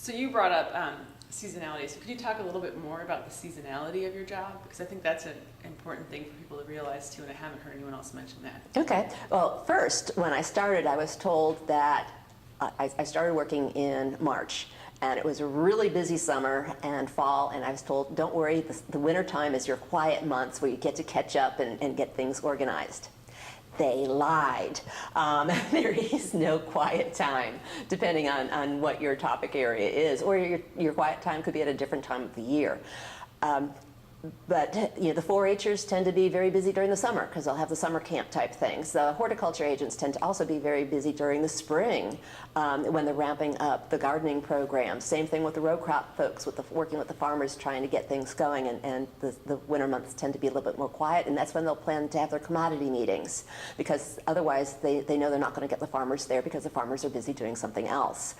So you brought up seasonality. So could you talk a little bit more about the seasonality of your job? Because I think that's an important thing for people to realize too, and I haven't heard anyone else mention that. Okay. Well, first, when I started, I was told that I started working in March, and it was a really busy summer and fall, and I was told, don't worry, the winter time is your quiet months where you get to catch up and get things organized. They lied. There is no quiet time, depending on what your topic area is, or your quiet time could be at a different time of the year. But the 4-Hers tend to be very busy during the summer because they'll have the summer camp type things. The horticulture agents tend to also be very busy during the spring when they're ramping up the gardening program. Same thing with the row crop folks, working with the farmers trying to get things going, and the winter months tend to be a little bit more quiet, and that's when they'll plan to have their commodity meetings, because otherwise they know they're not going to get the farmers there because the farmers are busy doing something else.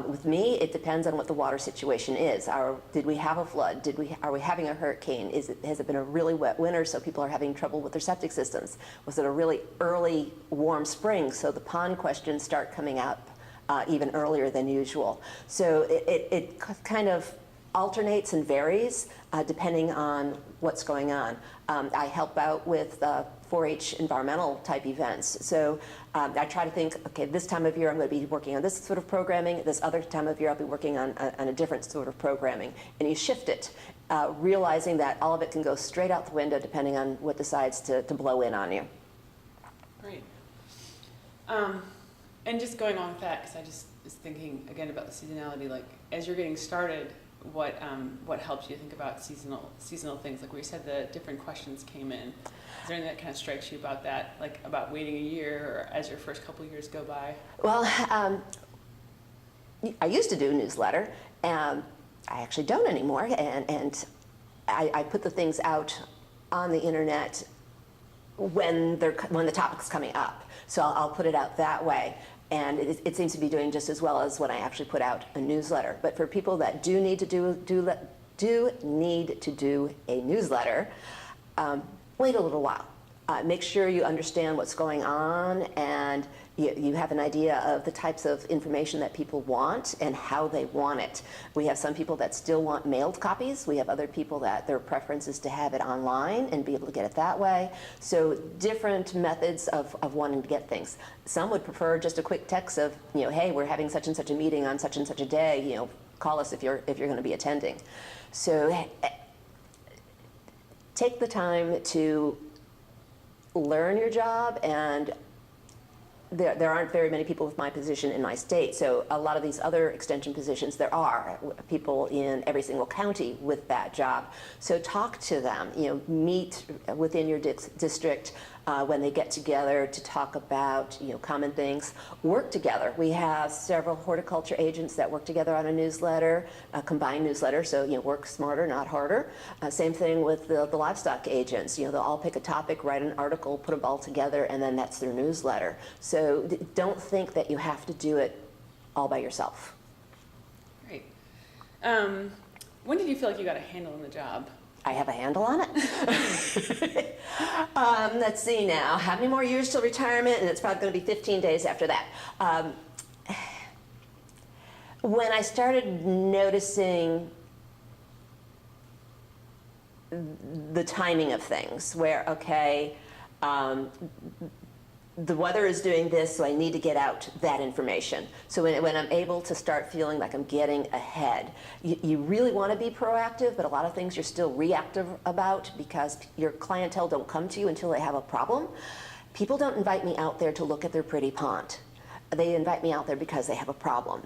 With me, it depends on what the water situation is. Did we have a flood? Are we having a hurricane? Has it been a really wet winter so people are having trouble with their septic systems? Was it a really early warm spring so the pond questions start coming up even earlier than usual? So it kind of alternates and varies depending on what's going on. I help out with 4-H environmental type events. So I try to think, okay, this time of year I'm going to be working on this sort of programming, this other time of year I'll be working on a different sort of programming. And you shift it, realizing that all of it can go straight out the window depending on what decides to blow in on you. Great. And just going on with that, because I just was thinking again about the seasonality, like as you're getting started, what helps you think about seasonal things? Like where you said the different questions came in. Is there anything that kind of strikes you about that, like about waiting a year or as your first couple of years go by? Well, I used to do a newsletter, and I actually don't anymore, and I put the things out on the internet when the topic's coming up. So I'll put it out that way. And it seems to be doing just as well as when I actually put out a newsletter. But for people that do need to do a newsletter, wait a little while. Make sure you understand what's going on and you have an idea of the types of information that people want and how they want it. We have some people that still want mailed copies. We have other people that their preference is to have it online and be able to get it that way. So different methods of wanting to get things. Some would prefer just a quick text of, hey, we're having such and such a meeting on such and such a day, call us if you're going to be attending. So take the time to learn your job, and there aren't very many people with my position in my state. So a lot of these other extension positions, there are people in every single county with that job. So talk to them, meet within your district when they get together to talk about common things. Work together. We have several horticulture agents that work together on a newsletter, a combined newsletter, so work smarter, not harder. Same thing with the livestock agents. They'll all pick a topic, write an article, put them all together, and then that's their newsletter. So don't think that you have to do it all by yourself. Great. When did you feel like you got a handle on the job? I have a handle on it. Let's see now. How many more years till retirement? And it's probably going to be 15 days after that. When I started noticing the timing of things, where, okay, the weather is doing this, so I need to get out that information. So when I'm able to start feeling like I'm getting ahead, you really want to be proactive, but a lot of things you're still reactive about because your clientele don't come to you until they have a problem. People don't invite me out there to look at their pretty pond. They invite me out there because they have a problem.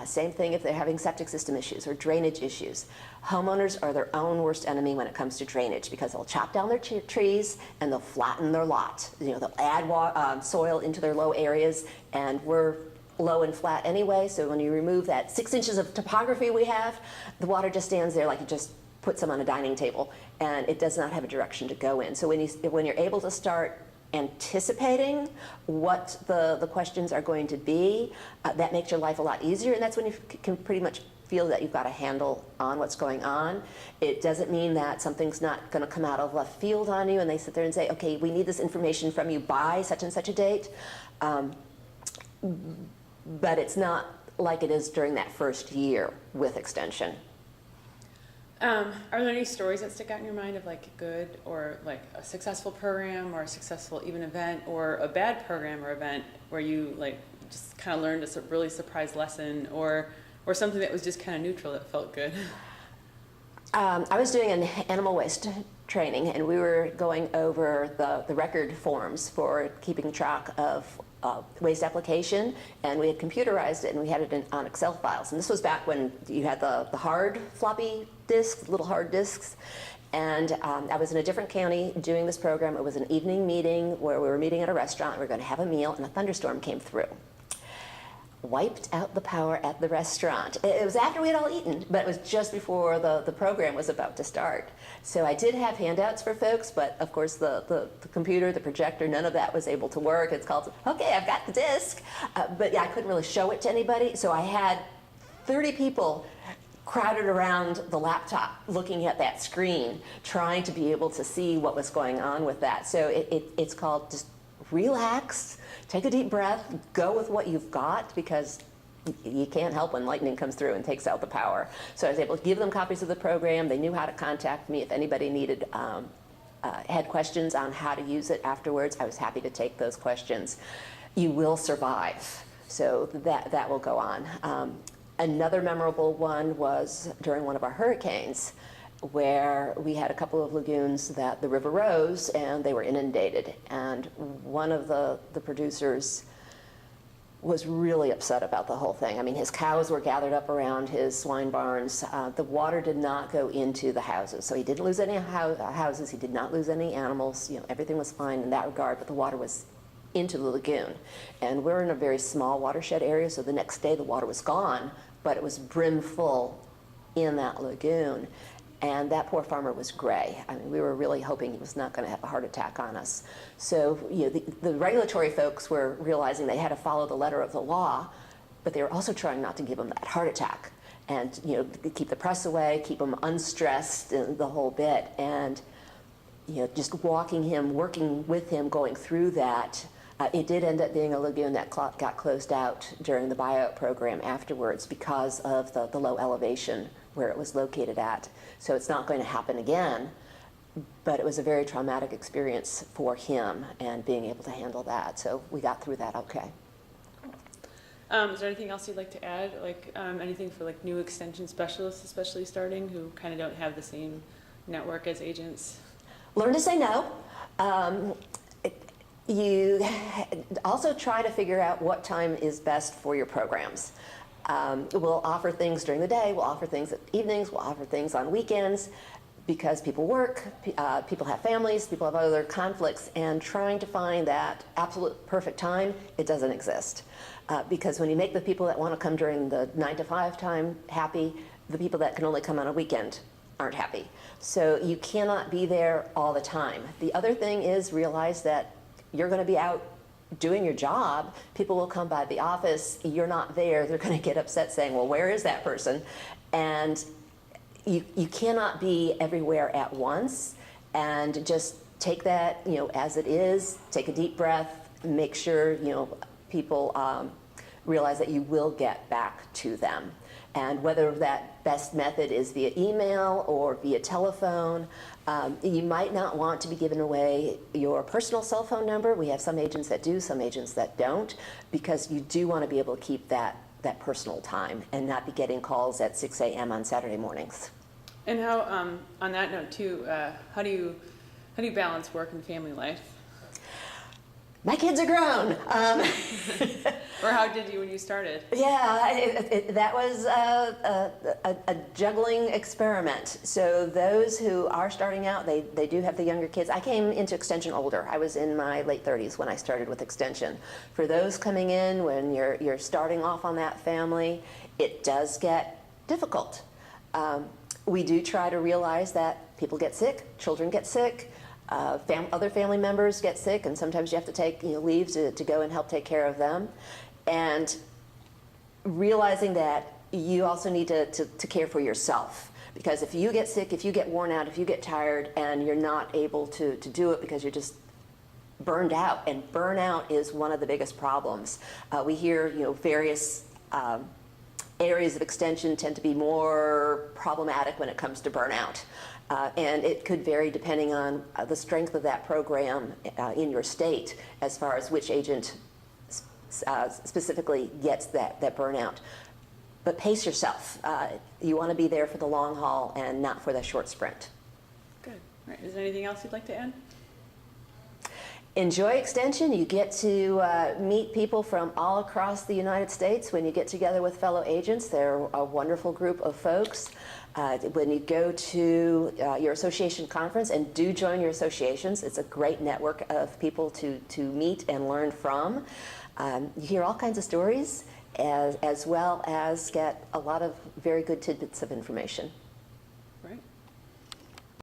Same thing if they're having septic system issues or drainage issues. Homeowners are their own worst enemy when it comes to drainage because they'll chop down their trees and they'll flatten their lot. They'll add soil into their low areas, and we're low and flat anyway, so when you remove that 6 inches of topography we have, the water just stands there like you just put some on a dining table, and it does not have a direction to go in. So when you're able to start anticipating what the questions are going to be, that makes your life a lot easier, and that's when you can pretty much feel that you've got a handle on what's going on. It doesn't mean that something's not going to come out of left field on you and they sit there and say, okay, we need this information from you by such and such a date, but it's not like it is during that first year with Extension. Are there any stories that stick out in your mind of like good or like a successful program or a successful even event or a bad program or event where you like just kind of learned a really surprise lesson or something that was just kind of neutral that felt good? I was doing an animal waste training, and we were going over the record forms for keeping track of waste application, and we had computerized it, and we had it on Excel files. And this was back when you had the hard floppy disks, little hard disks. And I was in a different county doing this program. It was an evening meeting where we were meeting at a restaurant. We were going to have a meal, and a thunderstorm came through. Wiped out the power at the restaurant. It was after we had all eaten, but it was just before the program was about to start. So I did have handouts for folks, but of course the computer, the projector, none of that was able to work. It's called, okay, I've got the disc. But yeah, I couldn't really show it to anybody. So I had 30 people crowded around the laptop looking at that screen, trying to be able to see what was going on with that. So it's called just relax, take a deep breath, go with what you've got, because you can't help when lightning comes through and takes out the power. So I was able to give them copies of the program. They knew how to contact me if anybody needed, had questions on how to use it afterwards. I was happy to take those questions. You will survive. So that will go on. Another memorable one was during one of our hurricanes, where we had a couple of lagoons that the river rose and they were inundated. And one of the producers was really upset about the whole thing. I mean, his cows were gathered up around his swine barns. The water did not go into the houses. So he didn't lose any houses, he did not lose any animals. You know, everything was fine in that regard, but the water was into the lagoon. And we're in a very small watershed area, so the next day the water was gone, but it was brim full in that lagoon. And that poor farmer was gray. I mean, we were really hoping he was not going to have a heart attack on us. So, you know, the regulatory folks were realizing they had to follow the letter of the law, but they were also trying not to give him that heart attack, and you know, keep the press away, keep him unstressed, and the whole bit. And you know, just working with him, going through that. It did end up being a lagoon that got closed out during the buyout program afterwards because of the low elevation where it was located at. So it's not going to happen again, but it was a very traumatic experience for him and being able to handle that. So we got through that okay. Is there anything else you'd like to add? Like anything for like new extension specialists, especially starting, who kind of don't have the same network as agents? Learn to say no. You also try to figure out what time is best for your programs. We'll offer things during the day, we'll offer things at evenings, we'll offer things on weekends, because people work, people have families, people have other conflicts, and trying to find that absolute perfect time, it doesn't exist. Because when you make the people that want to come during the 9 to 5 time happy, the people that can only come on a weekend aren't happy. So you cannot be there all the time. The other thing is realize that you're going to be out doing your job. People will come by the office, you're not there, they're going to get upset saying, well, where is that person? And you cannot be everywhere at once, and just take that, you know, as it is, take a deep breath, make sure, you know, people realize that you will get back to them. And whether that best method is via email or via telephone, you might not want to be giving away your personal cell phone number. We have some agents that do, some agents that don't, because you do want to be able to keep that personal time and not be getting calls at 6 a.m. on Saturday mornings. And how, on that note too, how do you balance work and family life? My kids are grown. Or how did you when you started? Yeah, that was a juggling experiment. So those who are starting out, they do have the younger kids. I came into Extension older. I was in my late 30s when I started with Extension. For those coming in when you're starting off on that family, it does get difficult. We do try to realize that people get sick, children get sick, other family members get sick, and sometimes you have to take leave to go and help take care of them. And realizing that you also need to care for yourself. Because if you get sick, if you get worn out, if you get tired, and you're not able to do it because you're just burned out, and burnout is one of the biggest problems. We hear various areas of extension tend to be more problematic when it comes to burnout. And it could vary depending on the strength of that program in your state as far as which agent specifically gets that burnout. But pace yourself. You want to be there for the long haul and not for the short sprint. Good. All right. Is there anything else you'd like to add? Enjoy extension. You get to meet people from all across the United States when you get together with fellow agents. They're a wonderful group of folks. When you go to your association conference, and do join your associations, it's a great network of people to meet and learn from. You hear all kinds of stories, as well as get a lot of very good tidbits of information.